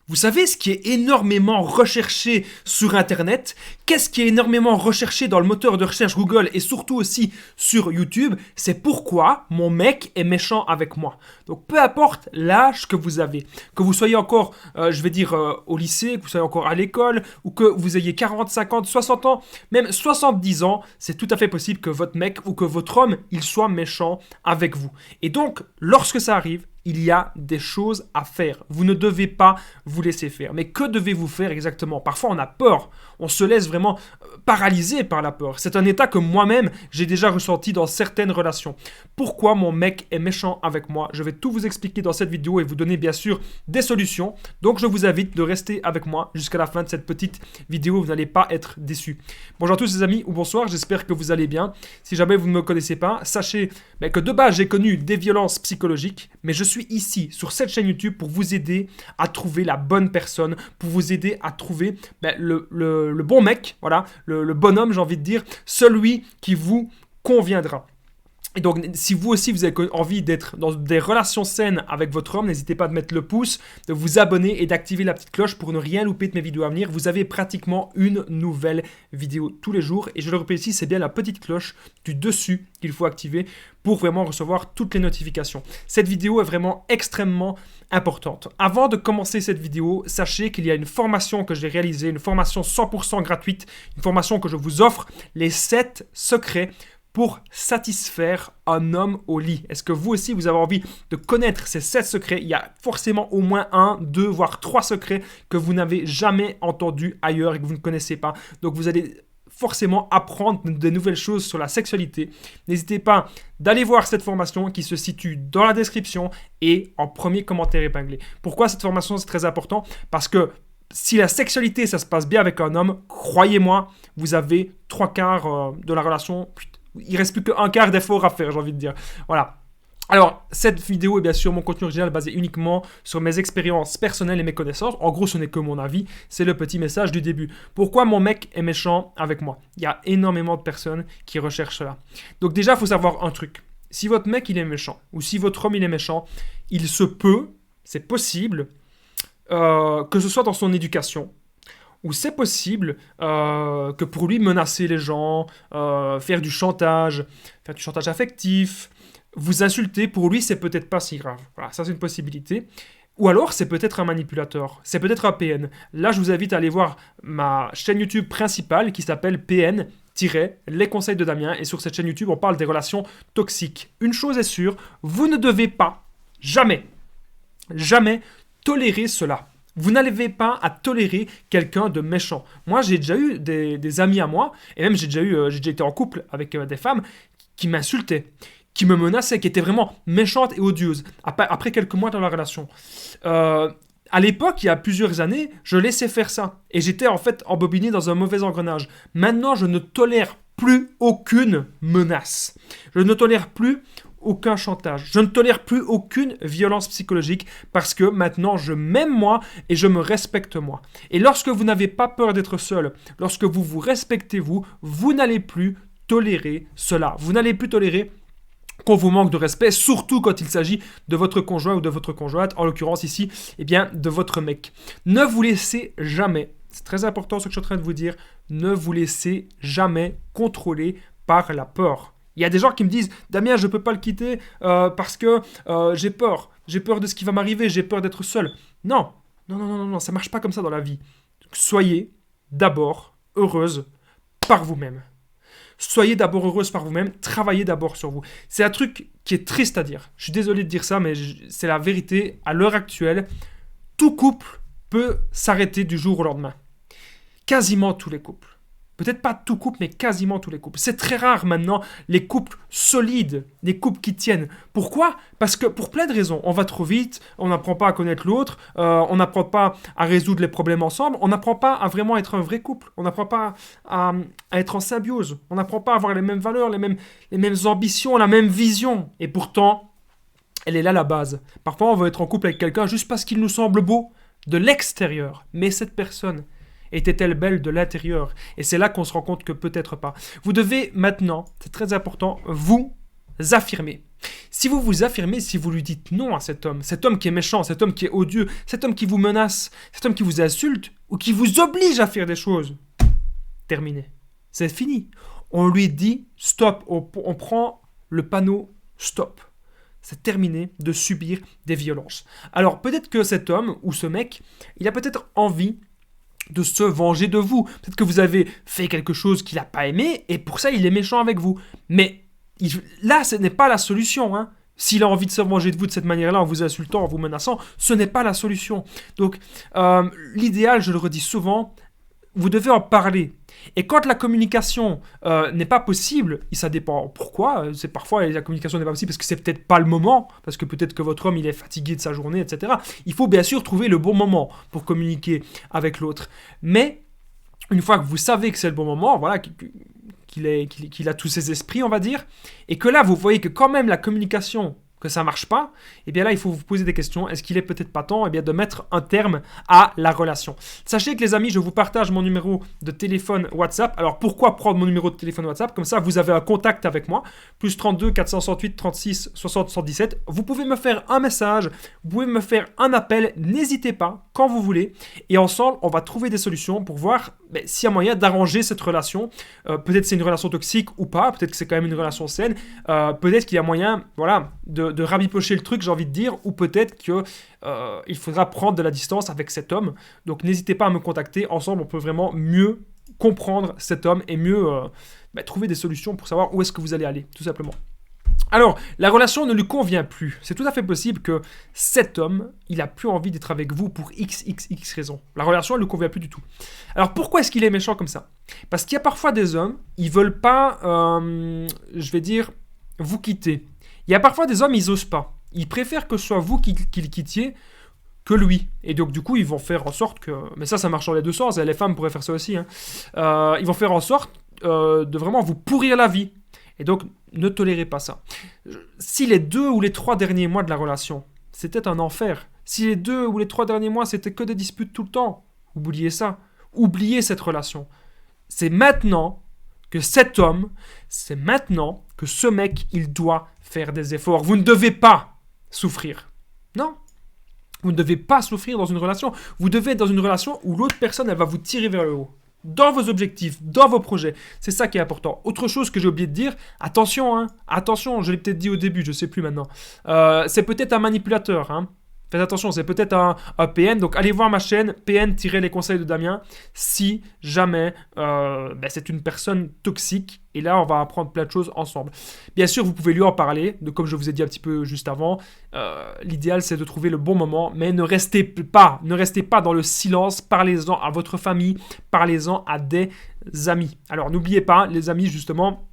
Vous savez ce qui est énormément recherché sur Internet? Qu'est-ce qui est énormément recherché dans le moteur de recherche Google et surtout aussi sur YouTube? C'est pourquoi mon mec est méchant avec moi. Donc peu importe l'âge que vous avez, que vous soyez encore, au lycée, que vous soyez encore à l'école, ou que vous ayez 40, 50, 60 ans, même 70 ans, c'est tout à fait possible que votre mec ou que votre homme, il soit méchant avec vous. Et donc, lorsque ça arrive, il y a des choses à faire. Vous ne devez pas vous laisser faire. Mais que devez-vous faire exactement? Parfois, on a peur. On se laisse vraiment paralyser par la peur. C'est un état que moi-même, j'ai déjà ressenti dans certaines relations. Pourquoi mon mec est méchant avec moi? Je vais tout vous expliquer dans cette vidéo et vous donner bien sûr des solutions. Donc, je vous invite de rester avec moi jusqu'à la fin de cette petite vidéo. Vous n'allez pas être déçus. Bonjour à tous les amis ou bonsoir. J'espère que vous allez bien. Si jamais vous ne me connaissez pas, sachez que de base, j'ai connu des violences psychologiques, mais je suis ici, sur cette chaîne YouTube, pour vous aider à trouver la bonne personne, pour vous aider à trouver le bon mec, voilà, le bonhomme, j'ai envie de dire, celui qui vous conviendra. Et donc, si vous aussi, vous avez envie d'être dans des relations saines avec votre homme, n'hésitez pas à mettre le pouce, de vous abonner et d'activer la petite cloche pour ne rien louper de mes vidéos à venir. Vous avez pratiquement une nouvelle vidéo tous les jours. Et je le répète ici, c'est bien la petite cloche du dessus qu'il faut activer pour vraiment recevoir toutes les notifications. Cette vidéo est vraiment extrêmement importante. Avant de commencer cette vidéo, sachez qu'il y a une formation que j'ai réalisée, une formation 100% gratuite, une formation que je vous offre, les 7 secrets pour satisfaire un homme au lit. Est-ce que vous aussi, vous avez envie de connaître ces 7 secrets? Il y a forcément au moins 1, 2, voire 3 secrets que vous n'avez jamais entendus ailleurs et que vous ne connaissez pas. Donc, vous allez forcément apprendre de nouvelles choses sur la sexualité. N'hésitez pas d'aller voir cette formation qui se situe dans la description et en premier commentaire épinglé. Pourquoi cette formation, c'est très important? Parce que si la sexualité, ça se passe bien avec un homme, croyez-moi, vous avez 3/4 de la relation. Il ne reste plus qu'un quart d'effort à faire, j'ai envie de dire. Voilà. Alors, cette vidéo est bien sûr mon contenu original basé uniquement sur mes expériences personnelles et mes connaissances. En gros, ce n'est que mon avis. C'est le petit message du début. Pourquoi mon mec est méchant avec moi? Il y a énormément de personnes qui recherchent cela. Donc déjà, il faut savoir un truc. Si votre mec, il est méchant, ou si votre homme, il est méchant, il se peut, c'est possible, que ce soit dans son éducation, où c'est possible que pour lui menacer les gens, faire du chantage affectif, vous insulter, pour lui c'est peut-être pas si grave. Voilà, ça c'est une possibilité. Ou alors c'est peut-être un manipulateur, c'est peut-être un PN. Là je vous invite à aller voir ma chaîne YouTube principale qui s'appelle PN- les conseils de Damien, et sur cette chaîne YouTube on parle des relations toxiques. Une chose est sûre, vous ne devez pas, jamais tolérer cela. Vous n'arrivez pas à tolérer quelqu'un de méchant. Moi, j'ai déjà eu des amis à moi, et même j'ai déjà été en couple avec des femmes qui m'insultaient, qui me menaçaient, qui étaient vraiment méchantes et odieuses, après quelques mois dans la relation. À l'époque, il y a plusieurs années, je laissais faire ça. Et j'étais en fait embobiné dans un mauvais engrenage. Maintenant, je ne tolère plus aucune menace. Je ne tolère plus aucun chantage. Je ne tolère plus aucune violence psychologique parce que maintenant je m'aime moi et je me respecte moi. Et lorsque vous n'avez pas peur d'être seul, lorsque vous vous respectez vous n'allez plus tolérer cela. Vous n'allez plus tolérer qu'on vous manque de respect, surtout quand il s'agit de votre conjoint ou de votre conjointe, en l'occurrence ici, de votre mec. Ne vous laissez jamais, c'est très important ce que je suis en train de vous dire, ne vous laissez jamais contrôler par la peur. Il y a des gens qui me disent « Damien, je ne peux pas le quitter parce que j'ai peur. J'ai peur de ce qui va m'arriver, j'ai peur d'être seul. » Non, ça ne marche pas comme ça dans la vie. Donc, soyez d'abord heureuse par vous-même. Soyez d'abord heureuse par vous-même, travaillez d'abord sur vous. C'est un truc qui est triste à dire. Je suis désolé de dire ça, mais c'est la vérité. À l'heure actuelle, tout couple peut s'arrêter du jour au lendemain. Quasiment tous les couples. Peut-être pas tout couple, mais quasiment tous les couples. C'est très rare maintenant, les couples solides, les couples qui tiennent. Pourquoi? Parce que pour plein de raisons. On va trop vite, on n'apprend pas à connaître l'autre, on n'apprend pas à résoudre les problèmes ensemble, on n'apprend pas à vraiment être un vrai couple, on n'apprend pas à être en symbiose, on n'apprend pas à avoir les mêmes valeurs, les mêmes ambitions, la même vision. Et pourtant, elle est là la base. Parfois, on veut être en couple avec quelqu'un juste parce qu'il nous semble beau de l'extérieur. Mais cette personne était-elle belle de l'intérieur? Et c'est là qu'on se rend compte que peut-être pas. Vous devez maintenant, c'est très important, vous affirmer. Si vous vous affirmez, si vous lui dites non à cet homme qui est méchant, cet homme qui est odieux, cet homme qui vous menace, cet homme qui vous insulte ou qui vous oblige à faire des choses, terminé. C'est fini. On lui dit stop, on prend le panneau stop. C'est terminé de subir des violences. Alors peut-être que cet homme ou ce mec, il a peut-être envie de se venger de vous. Peut-être que vous avez fait quelque chose qu'il n'a pas aimé et pour ça il est méchant avec vous. Mais là, ce n'est pas la solution. S'il a envie de se venger de vous de cette manière-là, en vous insultant, en vous menaçant, ce n'est pas la solution. Donc l'idéal, je le redis souvent, vous devez en parler. Et quand la communication n'est pas possible, et ça dépend pourquoi, c'est parfois la communication n'est pas possible parce que c'est peut-être pas le moment, parce que peut-être que votre homme il est fatigué de sa journée, etc. Il faut bien sûr trouver le bon moment pour communiquer avec l'autre. Mais une fois que vous savez que c'est le bon moment, voilà, qu'il a tous ses esprits, on va dire, et que là vous voyez que quand même la communication, que ça marche pas, et bien là il faut vous poser des questions. Est-ce qu'il est peut-être pas temps de mettre un terme à la relation? Sachez que les amis, je vous partage mon numéro de téléphone WhatsApp. Alors pourquoi prendre mon numéro de téléphone WhatsApp? Comme ça vous avez un contact avec moi, plus 32 468 36 60 117. Vous pouvez me faire un message, vous pouvez me faire un appel, n'hésitez pas, quand vous voulez, et ensemble on va trouver des solutions pour voir s'il y a moyen d'arranger cette relation. Peut-être c'est une relation toxique ou pas, peut-être que c'est quand même une relation saine, peut-être qu'il y a moyen, voilà, de rabipocher le truc, j'ai envie de dire, ou peut-être qu'il faudra prendre de la distance avec cet homme. Donc n'hésitez pas à me contacter, ensemble on peut vraiment mieux comprendre cet homme et mieux trouver des solutions pour savoir où est-ce que vous allez aller, tout simplement. Alors, la relation ne lui convient plus. C'est tout à fait possible que cet homme, il n'a plus envie d'être avec vous pour XXX raisons. La relation, elle ne lui convient plus du tout. Alors, pourquoi est-ce qu'il est méchant comme ça? Parce qu'il y a parfois des hommes, ils ne veulent pas, je vais dire, vous quitter. Il y a parfois des hommes, ils n'osent pas. Ils préfèrent que ce soit vous qui le quittiez que lui. Et donc, du coup, ils vont faire en sorte que... Mais ça marche dans les deux sens. Les femmes pourraient faire ça aussi. Ils vont faire en sorte de vraiment vous pourrir la vie. Et donc, ne tolérez pas ça. Si les 2 ou les 3 derniers mois de la relation, c'était un enfer, si les 2 ou les 3 derniers mois, c'était que des disputes tout le temps, oubliez ça. Oubliez cette relation. C'est maintenant que cet homme, c'est maintenant que ce mec, il doit faire des efforts. Vous ne devez pas souffrir. Non. Vous ne devez pas souffrir dans une relation. Vous devez être dans une relation où l'autre personne, elle va vous tirer vers le haut. Dans vos objectifs, dans vos projets. C'est ça qui est important. Autre chose que j'ai oublié de dire, attention, attention, je l'ai peut-être dit au début, je ne sais plus maintenant. C'est peut-être un manipulateur, Faites attention, c'est peut-être un PN, donc allez voir ma chaîne, PN-les conseils de Damien, si jamais c'est une personne toxique, et là on va apprendre plein de choses ensemble. Bien sûr, vous pouvez lui en parler, comme je vous ai dit un petit peu juste avant, l'idéal c'est de trouver le bon moment, mais ne restez pas dans le silence, parlez-en à votre famille, parlez-en à des amis. Alors n'oubliez pas, les amis, justement,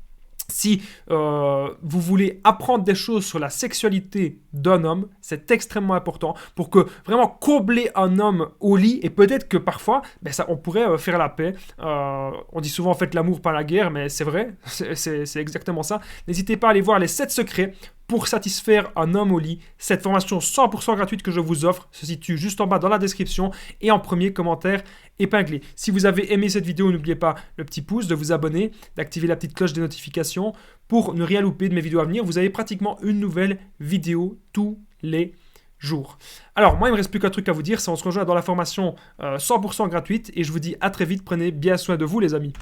si vous voulez apprendre des choses sur la sexualité d'un homme, c'est extrêmement important pour que vraiment combler un homme au lit, et peut-être que parfois, on pourrait faire la paix. On dit souvent faites l'amour par la guerre, mais c'est vrai, c'est exactement ça. N'hésitez pas à aller voir les 7 secrets pour satisfaire un homme au lit. Cette formation 100% gratuite que je vous offre se situe juste en bas dans la description et en premier commentaire épinglé. Si vous avez aimé cette vidéo, n'oubliez pas le petit pouce, de vous abonner, d'activer la petite cloche des notifications pour ne rien louper de mes vidéos à venir. Vous avez pratiquement une nouvelle vidéo tous les jours. Alors, moi, il ne me reste plus qu'un truc à vous dire, c'est on se rejoint dans la formation 100% gratuite et je vous dis à très vite. Prenez bien soin de vous, les amis.